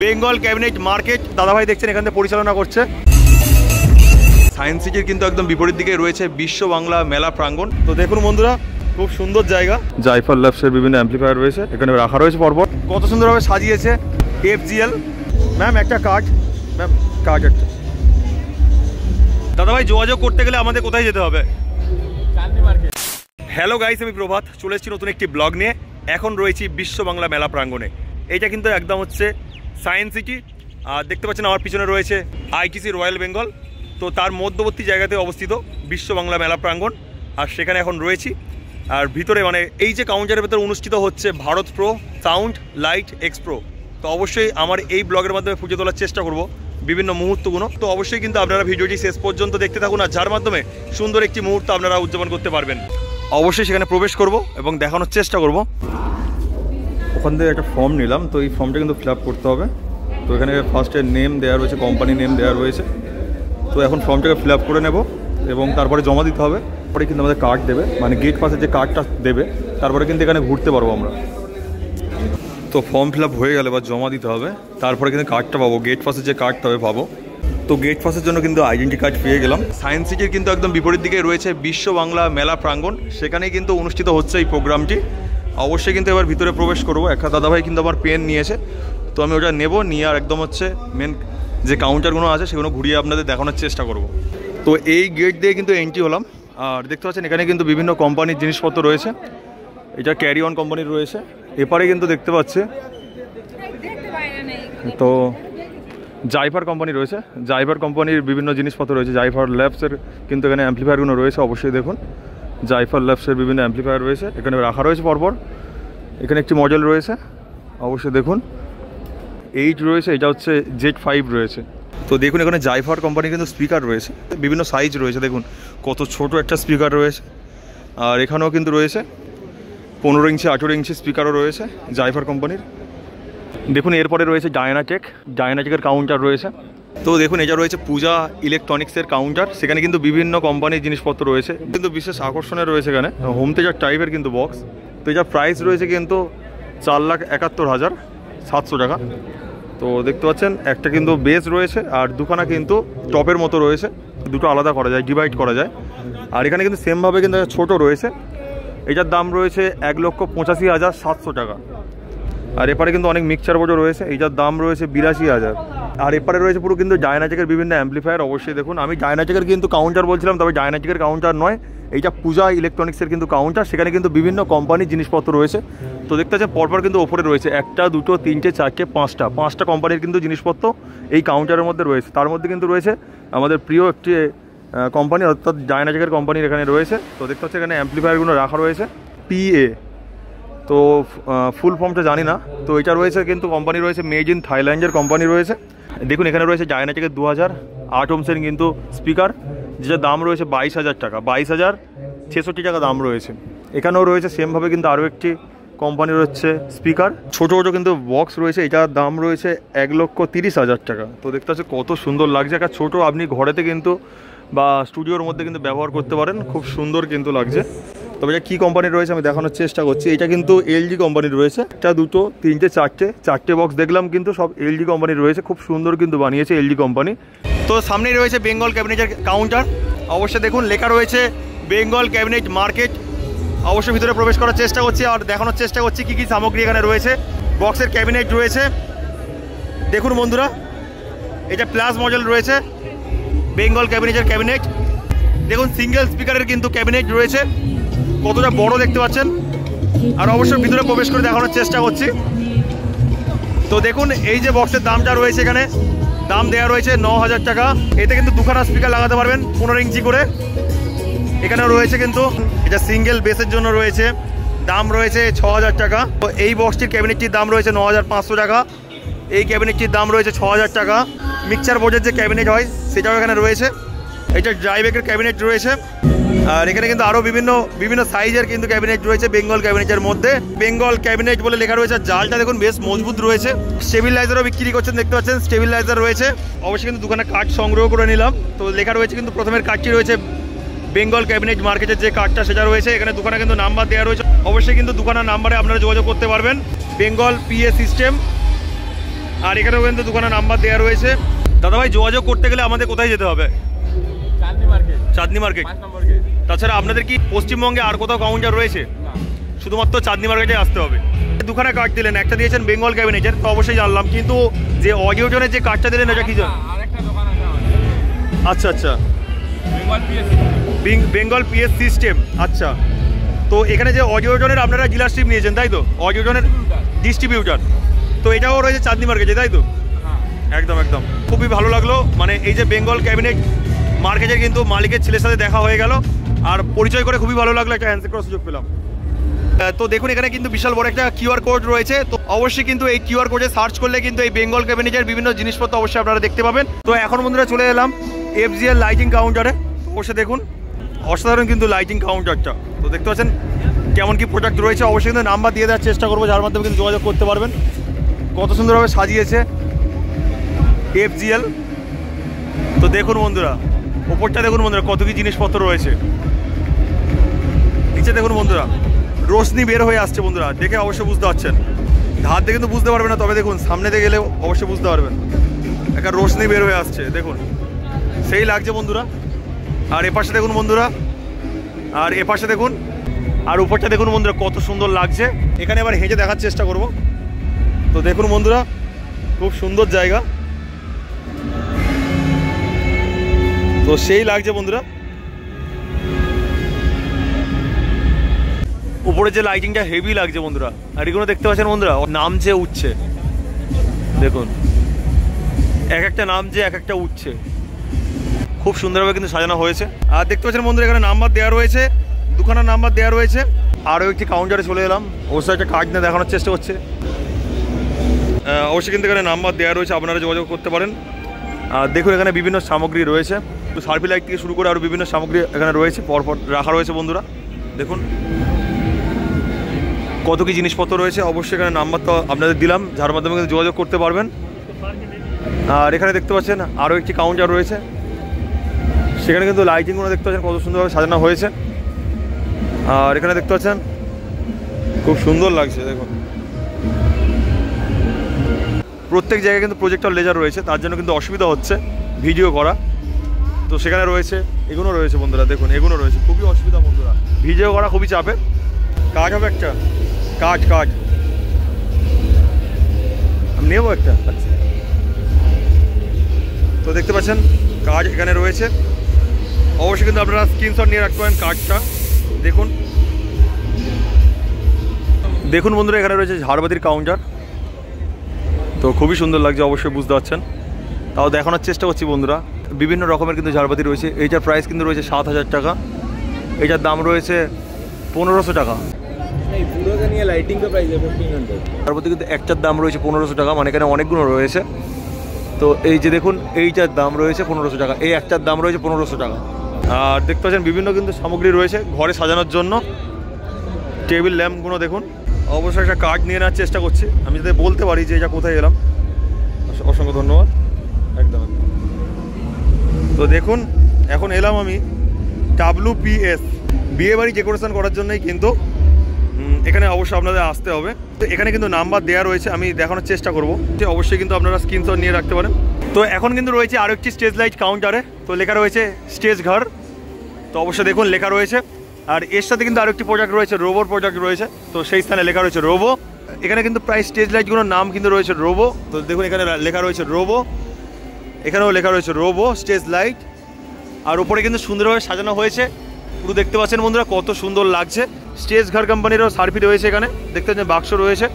Bengal cabinet market দাদাভাই দেখছেন এখান থেকে পরিচালনা করছে। সায়েন্স সিটির কিন্তু একদম বিপরীত দিকে রয়েছে বিশ্ব বাংলা মেলা প্রাঙ্গণ। তো দেখুন বন্ধুরা, খুব সুন্দর জায়গা। জাইফার ল্যাবসের বিভিন্ন অ্যাম্প্লিফায়ার রয়েছে, এখানে রাখা রয়েছে পরপর। কত সুন্দরভাবে সাজিয়েছে FGL। ম্যাম একটা কার্ড, ম্যাম কার্ড একটা। দাদাভাই যোগাযোগ করতে গেলে আমাদের কোথায় যেতে হবে? হ্যালো গাইস, আমি প্রভাত চলে এসেছি নতুন একটি ব্লগ নিয়ে। এখন রয়েছি বিশ্ব বাংলা মেলা প্রাঙ্গণে। এইটা কিন্তু একদম হচ্ছে সায়েন্স সিটি। আর দেখতে পাচ্ছেন আমার পিছনে রয়েছে ITC রয়্যাল বেঙ্গল। তো তার মধ্যবর্তী জায়গাতে অবস্থিত বিশ্ব বাংলা মেলা প্রাঙ্গণ। আর সেখানে এখন রয়েছি। আর ভিতরে মানে এই যে কাউন্টারের ভেতরে অনুষ্ঠিত হচ্ছে Bharat pro sound light Expro. তো অবশ্যই আমার এই ব্লগের মাধ্যমে ফুটিয়ে তোলার চেষ্টা করব বিভিন্ন মুহূর্তগুলো। তো অবশ্যই কিন্তু আপনারা ভিডিওটি শেষ পর্যন্ত দেখতে থাকুন, আর যার মাধ্যমে সুন্দর একটি মুহূর্ত আপনারা উদযাপন করতে পারবেন। অবশ্যই সেখানে প্রবেশ করব এবং দেখানোর চেষ্টা করব। ওখান থেকে একটা ফর্ম নিলাম, তো এই ফর্মটা কিন্তু ফিল আপ করতে হবে। তো এখানে ফার্স্টে নেম দেওয়া রয়েছে, কোম্পানি নেম দেওয়া রয়েছে। তো এখন ফর্মটাকে ফিল আপ করে নেব এবং তারপরে জমা দিতে হবে। পরে কিন্তু আমাদের কার্ড দেবে, মানে গেট পাসের যে কার্ডটা দেবে, তারপরে কিন্তু এখানে ঘুরতে পারবো আমরা। তো ফর্ম ফিল আপ হয়ে গেলে বা জমা দিতে হবে, তারপরে কিন্তু কার্ডটা পাবো, গেট পাসের যে কার্ডটা হবে পাবো। তো গেট পাসের জন্য কিন্তু আইডেন্টি কার্ড পেয়ে গেলাম। সায়েন্স সিটির কিন্তু একদম বিপরীত দিকে রয়েছে বিশ্ব বাংলা মেলা প্রাঙ্গণ, সেখানেই কিন্তু অনুষ্ঠিত হচ্ছে এই প্রোগ্রামটি। অবশ্যই কিন্তু এবার ভিতরে প্রবেশ করবো। একটা দাদাভাই কিন্তু আমার পেন নিয়েছে, তো আমি ওটা নেব, নিয়ে আর একদম হচ্ছে মেন যে কাউন্টারগুলো আছে সেগুলো ঘুরিয়ে আপনাদের দেখানোর চেষ্টা করব। তো এই গেট দিয়ে কিন্তু এন্ট্রি হলাম। আর দেখতে পাচ্ছেন এখানে কিন্তু বিভিন্ন কোম্পানির জিনিসপত্র রয়েছে। এটা ক্যারি অন কোম্পানির রয়েছে। এপারে কিন্তু দেখতে পাচ্ছে তো জাইফার কোম্পানি রয়েছে। জাইফার কোম্পানির বিভিন্ন জিনিসপত্র রয়েছে। জাইফার ল্যাবসের কিন্তু এখানে অ্যাম্প্লিফায়ারগুলো রয়েছে। অবশ্যই দেখুন জাইফার ল্যাবসের বিভিন্ন অ্যাম্প্লিফায়ার রয়েছে, এখানে রাখা রয়েছে পরপর। এখানে একটি মডেল রয়েছে, অবশ্যই দেখুন 8 রয়েছে, এটা হচ্ছে Z5 রয়েছে। তো দেখুন এখানে জাইফার কোম্পানি কিন্তু স্পিকার রয়েছে, বিভিন্ন সাইজ রয়েছে। দেখুন কত ছোট একটা স্পিকার রয়েছে। আর এখানেও কিন্তু রয়েছে 15 ইঞ্চি 18 ইঞ্চি স্পিকারও রয়েছে জাইফার কোম্পানির। দেখুন এরপরে রয়েছে ডায়নাটেক, ডায়নাটেকের কাউন্টার রয়েছে। তো দেখুন এটা রয়েছে পূজা ইলেকট্রনিক্সের কাউন্টার, সেখানে কিন্তু বিভিন্ন কোম্পানির জিনিসপত্র রয়েছে। কিন্তু বিশেষ আকর্ষণের রয়েছে এখানে হোম থিয়েটার টাইপের কিন্তু বক্স। তো এটার প্রাইস রয়েছে কিন্তু 4,71,700 টাকা। তো দেখতে পাচ্ছেন একটা কিন্তু বেস রয়েছে আর দুখানা কিন্তু টপের মতো রয়েছে, দুটো আলাদা করা যায়, ডিভাইড করা যায়। আর এখানে কিন্তু সেমভাবে কিন্তু ছোট রয়েছে, এটার দাম রয়েছে 1,85,700 টাকা। আর এপারে কিন্তু অনেক মিক্সচার বোর্ডও রয়েছে, এইটার দাম রয়েছে 82,000। আর এপারে রয়েছে পুরো কিন্তু ডায়নাটেকের বিভিন্ন অ্যাম্প্লিফায়ার। অবশ্যই দেখুন আমি ডায়নাটেকের কিন্তু কাউন্টার বলছিলাম, তবে ডায়নাটেকের কাউন্টার নয়, এইটা পূজা ইলেকট্রনিক্সের কিন্তু কাউন্টার। সেখানে কিন্তু বিভিন্ন কোম্পানির জিনিসপত্র রয়েছে। তো দেখতে পাচ্ছেন পরপর কিন্তু ওপরে রয়েছে 1, 2, 3, 4, 5টা কোম্পানির কিন্তু জিনিসপত্র এই কাউন্টারের মধ্যে রয়েছে। তার মধ্যে কিন্তু রয়েছে আমাদের প্রিয় একটি কোম্পানি, অর্থাৎ ডায়নাটেকের কোম্পানির এখানে রয়েছে। তো দেখতে পাচ্ছেন এখানে অ্যাম্প্লিফায়ারগুলো রাখা রয়েছে PA। তো ফুল ফর্মটা জানি না। তো এটা রয়েছে কিন্তু কোম্পানি রয়েছে মেড ইন থাইল্যান্ডের কোম্পানি রয়েছে। দেখুন এখানে রয়েছে ডায়নাটেকের 2008 ওহমসের কিন্তু স্পিকার, যেটার দাম রয়েছে 22,000 টাকা, 22,066 টাকা দাম রয়েছে। এখানেও রয়েছে সেমভাবে কিন্তু আরও একটি কোম্পানির হচ্ছে স্পিকার, ছোটো ছোটো কিন্তু বক্স রয়েছে, এটার দাম রয়েছে 1,30,000 টাকা। তো দেখতে পাচ্ছি কত সুন্দর লাগছে। একটা ছোটো আপনি ঘরেতে কিন্তু বা স্টুডিওর মধ্যে কিন্তু ব্যবহার করতে পারেন, খুব সুন্দর কিন্তু লাগছে। তবে এটা কী কোম্পানির রয়েছে আমি দেখানোর চেষ্টা করছি। এটা কিন্তু LG কোম্পানির রয়েছে। 1, 2, 3, 4টে বক্স দেখলাম কিন্তু সব LG কোম্পানির রয়েছে, খুব সুন্দর কিন্তু বানিয়েছে LG কোম্পানি। তো সামনেই রয়েছে বেঙ্গল ক্যাবিনেটের কাউন্টার। অবশ্যই দেখুন লেখা রয়েছে বেঙ্গল ক্যাবিনেট মার্কেট। অবশ্যই ভিতরে প্রবেশ করার চেষ্টা করছি আর দেখানোর চেষ্টা করছি কী কী সামগ্রী এখানে রয়েছে। বক্সের ক্যাবিনেট রয়েছে, দেখুন বন্ধুরা এটা প্লাস মডেল রয়েছে বেঙ্গল ক্যাবিনেটের ক্যাবিনেট। দেখুন সিঙ্গেল স্পিকারের কিন্তু ক্যাবিনেট রয়েছে, কতটা বড় দেখতে পাচ্ছেন। আর অবশ্যই ভিতরে প্রবেশ করে দেখানোর চেষ্টা করছি। তো দেখুন এই যে বক্সের দামটা রয়েছে, এখানে দাম দেওয়া রয়েছে 9,000 টাকা। এতে কিন্তু দুখানা স্পিকার লাগাতে পারবেন 15 ইঞ্চি করে। এখানে রয়েছে কিন্তু এটা সিঙ্গেল বেসের জন্য রয়েছে, দাম রয়েছে 6,000 টাকা। তো এই বক্সটির ক্যাবিনেটটির দাম রয়েছে 9,500 টাকা। এই ক্যাবিনেটটির দাম রয়েছে 6,000 টাকা। মিক্সচার বোর্ডের যে ক্যাবিনেট হয় সেটাও এখানে রয়েছে। এটা ড্রাইব্যাকের ক্যাবিনেট রয়েছে। আর এখানে কিন্তু আরও বিভিন্ন সাইজের কিন্তু ক্যাবিনেট রয়েছে বেঙ্গল ক্যাবিনেটের মধ্যে। বেঙ্গল ক্যাবিনেট বলে লেখা রয়েছে। জালটা দেখুন বেশ মজবুত রয়েছে। স্টেবিলাইজারও বিক্রি করছেন, দেখতে পাচ্ছেন স্টেবিলাইজার রয়েছে। অবশ্যই কিন্তু দোকানে কার্ড সংগ্রহ করে নিলাম। তো লেখা রয়েছে কিন্তু প্রথমের কার্ডটি রয়েছে বেঙ্গল ক্যাবিনেট মার্কেটের যে কার্ডটা সেটা রয়েছে। এখানে দোকানে কিন্তু নাম্বার দেওয়া রয়েছে, অবশ্যই কিন্তু দোকানের নাম্বারে আপনারা যোগাযোগ করতে পারবেন। বেঙ্গল PA সিস্টেম আর এখানেও কিন্তু দোকানের নাম্বার দেওয়া রয়েছে। দাদাভাই যোগাযোগ করতে গেলে আমাদের কোথায় যেতে হবে? চাঁদনি মার্কেট। তাছাড়া আপনাদের কি পশ্চিমবঙ্গে আর কোথাও কাউন্টার রয়েছে? শুধুমাত্র চাঁদনি মার্কেটে আসতে হবে। দুখানা কার্ড দিলেন, একটা দিয়েছেন বেঙ্গল ক্যাবিনেটের, তো অবশ্যই জানলাম, কিন্তু যে অডিওজনের যে কার্ডটা দিলেন এটা কি? আচ্ছা আচ্ছা, বেঙ্গল পিএস সিস্টেম। আচ্ছা, তো এখানে যে অডিওজনের আপনারা ডিলারশিপ নিয়েছেন তাই তো? অডিওজনের ডিস্ট্রিবিউটার, তো এটাও রয়েছে চাঁদনি মার্কেটে তাই তো? একদম একদম, খুবই ভালো লাগলো। মানে এই যে বেঙ্গল ক্যাবিনেট মার্কেটের কিন্তু মালিকের ছেলের সাথে দেখা হয়ে গেল, আর পরিচয় করে খুবই ভালো লাগলো, একটা হ্যান্ডশেক করার সুযোগ পেলাম। তো দেখুন এখানে কিন্তু বিশাল বড় একটা কিউআর কোড রয়েছে, তো অবশ্যই কিন্তু এই কিউআর কোডে সার্চ করলে কিন্তু এই বেঙ্গল ক্যাবিনেটের বিভিন্ন জিনিসপত্র অবশ্যই আপনারা দেখতে পাবেন। তো এখন বন্ধুরা চলে এলাম FGL লাইটিং কাউন্টারে। অবশ্যই দেখুন অসাধারণ কিন্তু লাইটিং কাউন্টারটা, তো দেখতে পাচ্ছেন কেমন কি প্রোডাক্ট রয়েছে। অবশ্যই কিন্তু নাম্বার দিয়ে দেওয়ার চেষ্টা করবো, যার মাধ্যমে কিন্তু যোগাযোগ করতে পারবেন। কত সুন্দরভাবে সাজিয়েছে FGL। তো দেখুন বন্ধুরা, ওপরটা দেখুন বন্ধুরা কত কি জিনিসপত্র রয়েছে। নিচে দেখুন বন্ধুরা রোশনি বের হয়ে আসছে বন্ধুরা, দেখে অবশ্যই বুঝতে পারছেন। হাত দিয়ে কিন্তু বুঝতে পারবেন না, তবে দেখুন সামনে দিয়ে গেলেও অবশ্যই বুঝতে পারবেন, একটা রোশনি বের হয়ে আসছে দেখুন, সেই লাগছে বন্ধুরা। আর এপাশে দেখুন বন্ধুরা, আর এপাশে দেখুন, আর উপরটা দেখুন বন্ধুরা কত সুন্দর লাগছে। এখানে এবার হেঁটে দেখার চেষ্টা করব। তো দেখুন বন্ধুরা খুব সুন্দর জায়গা, তো সেই লাগছে বন্ধুরা। উপরে যে লাইটিংটা হেভি লাগছে বন্ধুরা, আর এগুলো দেখতে পাচ্ছেন বন্ধুরা নামছে উঠছে, দেখুন এক একটা নামছে এক একটা উঠছে, খুব সুন্দরভাবে কিন্তু সাজানো হয়েছে। আর দেখতে পাচ্ছেন বন্ধুরা এখানে নাম্বার দেওয়া রয়েছে, দুখানা নাম্বার দেওয়া রয়েছে। আরও একটি কাউন্টারে চলে এলাম, অবশ্যই একটা কার্ড নিয়ে দেখানোর চেষ্টা করছে। অবশ্যই কিন্তু এখানে নাম্বার দেওয়া রয়েছে, আপনারা যোগাযোগ করতে পারেন। আর দেখুন এখানে বিভিন্ন সামগ্রী রয়েছে, সার্ভি লাইট থেকে শুরু করে আরও বিভিন্ন সামগ্রী এখানে রয়েছে, পরপর রাখা রয়েছে বন্ধুরা। দেখুন কত কি জিনিসপত্র রয়েছে। অবশ্যই এখানে নাম্বার তো আপনাদের দিলাম, যার মাধ্যমে কিন্তু যোগাযোগ করতে পারবেন। আর এখানে দেখতে পাচ্ছেন আরও একটি কাউন্টার রয়েছে, সেখানে কিন্তু লাইটিংগুলো দেখতে পাচ্ছেন কত সুন্দরভাবে সাজানো হয়েছে। আর এখানে দেখতে পাচ্ছেন খুব সুন্দর লাগছে দেখুন, প্রত্যেক জায়গায় কিন্তু প্রজেক্টর লেজার রয়েছে, তার জন্য কিন্তু অসুবিধা হচ্ছে ভিডিও করা। তো সেখানে রয়েছে, এগুলো রয়েছে বন্ধুরা, দেখুন এগুলো রয়েছে, খুবই অসুবিধা বন্ধুরা, ভিডিও করা খুবই চাপে। কাজ হবে একটা, কাজ আমি নেবো একটা। আচ্ছা, তো দেখতে পাচ্ছেন কাজ এখানে রয়েছে, অবশ্যই কিন্তু আপনারা স্ক্রিনশট নিয়ে রাখতে পারেন কাজটা। দেখুন দেখুন বন্ধুরা এখানে রয়েছে ঝাড়বাতির কাউন্টার, তো খুবই সুন্দর লাগছে, অবশ্যই বুঝতে পারছেন। তাও দেখানোর চেষ্টা করছি বন্ধুরা, বিভিন্ন রকমের কিন্তু ঝাড়বাতি রয়েছে। এইটার প্রাইস কিন্তু রয়েছে 7000 টাকা, এইটার দাম রয়েছে 1500 টাকা। ঝাড়বাতি কিন্তু একটার দাম রয়েছে 1500 টাকা, মানে এখানে অনেকগুলো রয়েছে। তো এই যে দেখুন এইটার দাম রয়েছে 1500 টাকা, এই একটার দাম রয়েছে 1500 টাকা। আর দেখতে পাচ্ছেন বিভিন্ন কিন্তু সামগ্রী রয়েছে ঘরে সাজানোর জন্য, টেবিল ল্যাম্পগুলো দেখুন। অবশ্যই একটা কার্ড নিয়ে নেওয়ার চেষ্টা করছি, আমি যাতে বলতে পারি যে এটা কোথায় এলাম। অসংখ্য ধন্যবাদ, একদম। তো দেখুন এখন এলাম আমি WPS, বিয়েবাড়ি ডেকোরেশন করার জন্যই কিন্তু এখানে অবশ্যই আপনাদের আসতে হবে। তো এখানে কিন্তু নাম্বার দেওয়া রয়েছে, আমি দেখানোর চেষ্টা করবো, অবশ্যই কিন্তু আপনারা স্ক্রিনশট নিয়ে রাখতে পারেন। তো এখন কিন্তু রয়েছে আরও একটি স্টেজ লাইট কাউন্টারে, তো লেখা রয়েছে স্টেজ ঘর, তো অবশ্যই দেখুন লেখা রয়েছে। আর এর সাথে কিন্তু আরও একটি প্রোডাক্ট রয়েছে, রোবোর প্রোডাক্ট রয়েছে, তো সেই স্থানে লেখা রয়েছে রোবো। এখানে কিন্তু প্রায় স্টেজ লাইটগুলোর নাম কিন্তু রয়েছে রোবো, তো দেখুন এখানে লেখা রয়েছে রোবো, এখানেও লেখা রয়েছে রোবো স্টেজ লাইট। আর উপরে কিন্তু সুন্দরভাবে সাজানো হয়েছে, পুরো দেখতে পাচ্ছেন বন্ধুরা কত সুন্দর লাগছে। স্টেজ ঘর কোম্পানিরও সার্ভি রয়েছে, এখানে দেখতে পাচ্ছেন বাক্স রয়েছে।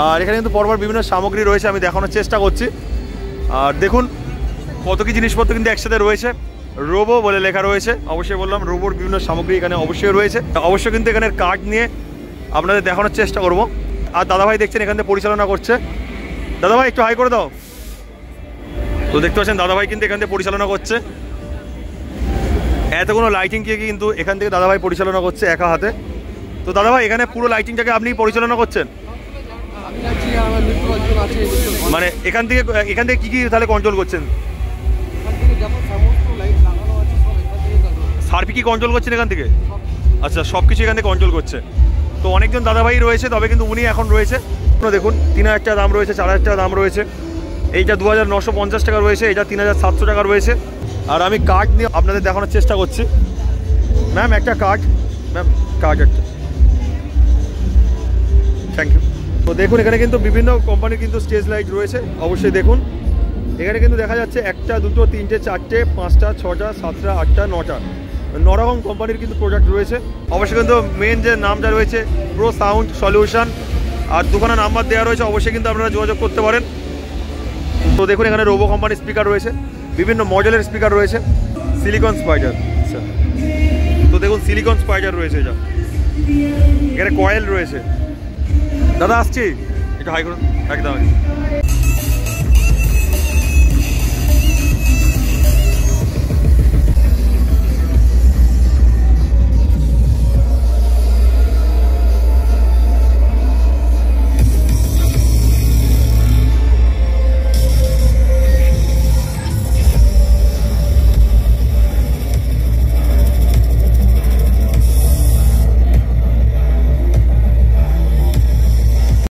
আর এখানে কিন্তু পরপর বিভিন্ন সামগ্রী রয়েছে, আমি দেখানোর চেষ্টা করছি। আর দেখুন কত কি জিনিসপত্র কিন্তু একসাথে রয়েছে, রোবো বলে লেখা রয়েছে। অবশ্যই বললাম রোবোর বিভিন্ন সামগ্রী এখানে অবশ্যই রয়েছে, অবশ্যই কিন্তু এখানের কার্ড নিয়ে আপনাদের দেখানোর চেষ্টা করব। আর দাদাভাই দেখছেন এখান থেকে পরিচালনা করছে, দাদাভাই একটু হাই করে দাও। তো দেখতে পাচ্ছেন দাদাভাই কিন্তু এখান থেকে পরিচালনা করছে, এতগুলো লাইটিংকে কিন্তু এখান থেকে দাদাভাই পরিচালনা করছে একা হাতে। তো দাদাভাই এখানে পুরো লাইটিংটাকে আপনি পরিচালনা করছেন, মানে এখান থেকে কি কি তাহলে কন্ট্রোল করছেন? সার্ভি কি কন্ট্রোল করছেন এখান থেকে? আচ্ছা, সব কিছু এখান থেকে কন্ট্রোল করছে। তো অনেকজন দাদাভাই রয়েছে, তবে কিন্তু উনি এখন রয়েছে দেখুন 3000 টাকা দাম রয়েছে, 4000 টাকা দাম রয়েছে। এইটা 2950 টাকা রয়েছে, এটা 3700 টাকা রয়েছে। আর আমি কার্ড নিয়ে আপনাদের দেখানোর চেষ্টা করছি। ম্যাম একটা কার্ড, ম্যাম কার্ড একটা, থ্যাংক ইউ। তো দেখুন এখানে কিন্তু বিভিন্ন কোম্পানির কিন্তু স্টেজ লাইট রয়েছে, অবশ্যই দেখুন। এখানে কিন্তু দেখা যাচ্ছে 1টা 2টো 3টে 4টে 5টা 6টা 7টা 8টা 9টা 9 রকম কোম্পানির কিন্তু প্রোডাক্ট রয়েছে। অবশ্যই কিন্তু মেন যে নামটা রয়েছে প্রো সাউন্ড সলিউশন, আর দোকানের নাম্বার দেওয়া রয়েছে, অবশ্যই কিন্তু আপনারা যোগাযোগ করতে পারেন। তো দেখুন এখানে রোবো কোম্পানির স্পিকার রয়েছে, বিভিন্ন মডেলের স্পিকার রয়েছে। সিলিকন স্পাইডার, আচ্ছা। তো দেখুন সিলিকন স্পাইডার রয়েছে, এটা এখানে কয়েল রয়েছে। দাদা আসছি, একটু হাই করুন, একদম।